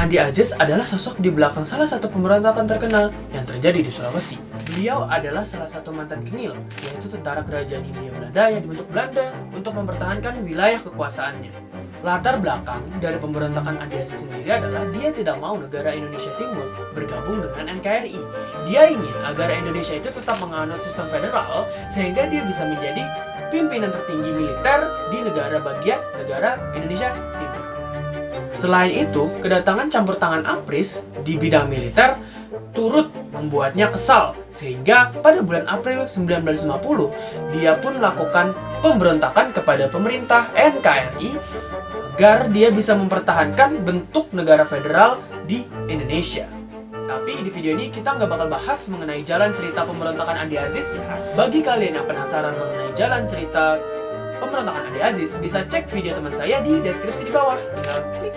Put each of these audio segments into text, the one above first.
Andi Aziz adalah sosok di belakang salah satu pemberontakan terkenal yang terjadi di Sulawesi. Beliau adalah salah satu mantan Kenil, yaitu tentara kerajaan Hindia Belanda yang dibentuk Belanda untuk mempertahankan wilayah kekuasaannya. Latar belakang dari pemberontakan Andi Aziz sendiri adalah dia tidak mau negara Indonesia Timur bergabung dengan NKRI. Dia ingin agar Indonesia itu tetap menganut sistem federal sehingga dia bisa menjadi pimpinan tertinggi militer di negara bagian negara Indonesia Timur. Selain itu, kedatangan campur tangan Apris di bidang militer turut membuatnya kesal, sehingga pada bulan April 1950, dia pun melakukan pemberontakan kepada pemerintah NKRI agar dia bisa mempertahankan bentuk negara federal di Indonesia. Tapi di video ini kita nggak bakal bahas mengenai jalan cerita pemberontakan Andi Aziz ya. Bagi kalian yang penasaran mengenai jalan cerita pemberontakan Andi Aziz, bisa cek video teman saya di deskripsi di bawah. Tinggal klik.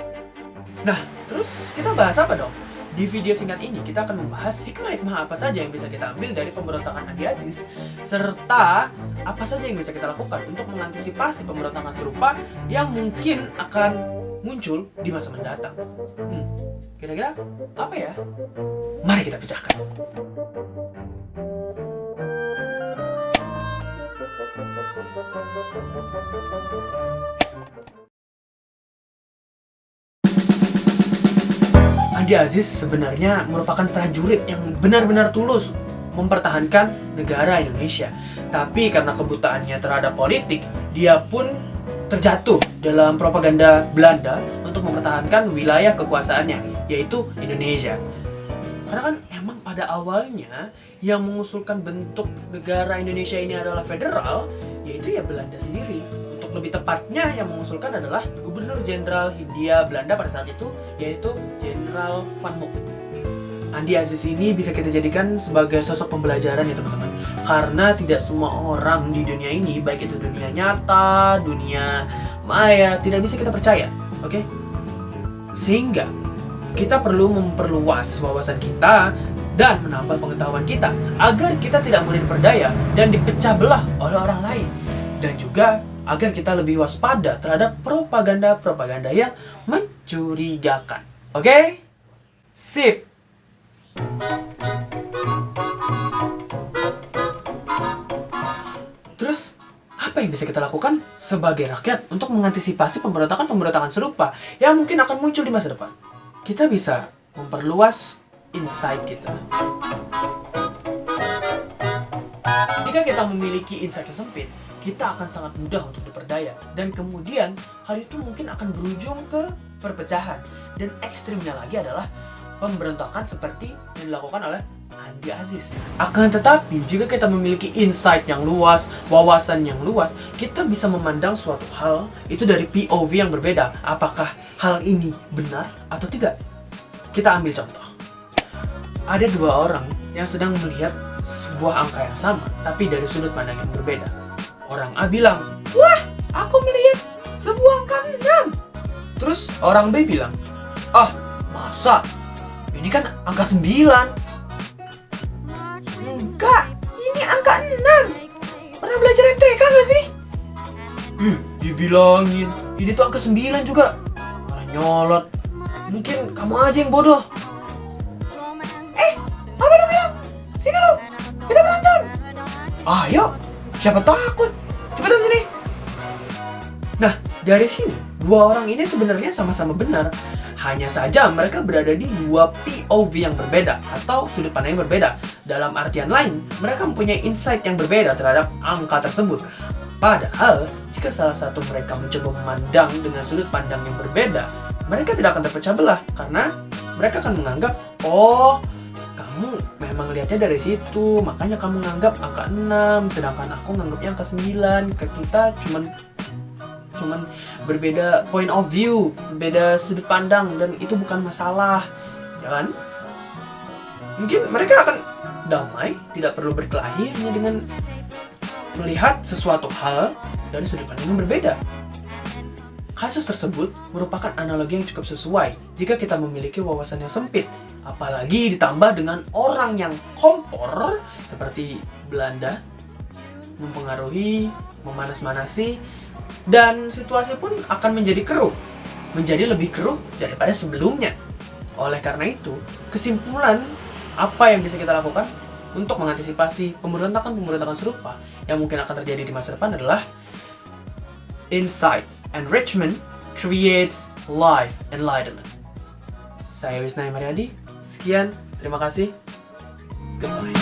Nah, terus kita bahas apa dong? Di video singkat ini kita akan membahas hikmah-hikmah apa saja yang bisa kita ambil dari pemberontakan Andi Aziz, serta apa saja yang bisa kita lakukan untuk mengantisipasi pemberontakan serupa yang mungkin akan muncul di masa mendatang. Kira-kira apa ya? Mari kita pecahkan. Andi Aziz sebenarnya merupakan prajurit yang benar-benar tulus mempertahankan negara Indonesia. Tapi karena kebutaannya terhadap politik, dia pun terjatuh dalam propaganda Belanda untuk mempertahankan wilayah kekuasaannya, yaitu Indonesia. Karena kan emang pada awalnya yang mengusulkan bentuk negara Indonesia ini adalah federal, yaitu ya Belanda sendiri. Lebih tepatnya yang mengusulkan adalah Gubernur Jenderal Hindia Belanda pada saat itu, yaitu Jenderal Van Mook. Andi Aziz ini bisa kita jadikan sebagai sosok pembelajaran ya teman-teman. Karena tidak semua orang di dunia ini, baik itu dunia nyata, dunia maya, tidak bisa kita percaya. Oke? Sehingga kita perlu memperluas wawasan kita dan menambah pengetahuan kita agar kita tidak mudah diperdaya dan dipecah belah oleh orang lain. Dan juga agar kita lebih waspada terhadap propaganda-propaganda yang mencurigakan. Oke? Sip! Terus, apa yang bisa kita lakukan sebagai rakyat untuk mengantisipasi pemberontakan-pemberontakan serupa yang mungkin akan muncul di masa depan? Kita bisa memperluas insight kita. Jika kita memiliki insight yang sempit, kita akan sangat mudah untuk diperdaya. Dan kemudian, hal itu mungkin akan berujung ke perpecahan. Dan ekstrimnya lagi adalah pemberontakan seperti yang dilakukan oleh Andi Aziz. Akan tetapi, jika kita memiliki insight yang luas, wawasan yang luas, kita bisa memandang suatu hal itu dari POV yang berbeda. Apakah hal ini benar atau tidak? Kita ambil contoh. Ada dua orang yang sedang melihat sebuah angka yang sama, tapi dari sudut pandang yang berbeda. Orang A bilang, "Wah, aku melihat sebuah angka 6." Terus orang B bilang, "Ah, masa? Ini kan angka 9." "Enggak, ini angka 6. Pernah belajar MTK gak sih?" Dibilangin, ini tuh angka 9 juga. Malah nyolot. Mungkin kamu aja yang bodoh. Apa lu bilang? Sini lu, kita berantem. Ayo, siapa takut? Cepetan sini. Nah, dari sini, dua orang ini sebenarnya sama-sama benar. Hanya saja mereka berada di dua POV yang berbeda atau sudut pandang yang berbeda. Dalam artian lain, mereka mempunyai insight yang berbeda terhadap angka tersebut. Padahal, jika salah satu mereka mencoba memandang dengan sudut pandang yang berbeda, mereka tidak akan terpecah belah karena mereka akan menganggap, "Oh, kamu memang lihatnya dari situ, makanya kamu nganggap angka 6, sedangkan aku nganggapnya angka 9. Ke kita cuman berbeda point of view, berbeda sudut pandang, dan itu bukan masalah." Ya kan? Mungkin mereka akan damai, tidak perlu berkelahi hanya dengan melihat sesuatu hal dari sudut pandang yang berbeda. Kasus tersebut merupakan analogi yang cukup sesuai jika kita memiliki wawasan yang sempit, apalagi ditambah dengan orang yang kompor seperti Belanda, mempengaruhi, memanas-manasi, dan situasi pun akan menjadi keruh, menjadi lebih keruh daripada sebelumnya. Oleh karena itu, kesimpulan apa yang bisa kita lakukan untuk mengantisipasi pemberontakan-pemberontakan serupa yang mungkin akan terjadi di masa depan adalah insight enrichment creates life enlightenment. Saya Wisnaya Mariadi, sekian, terima kasih, goodbye.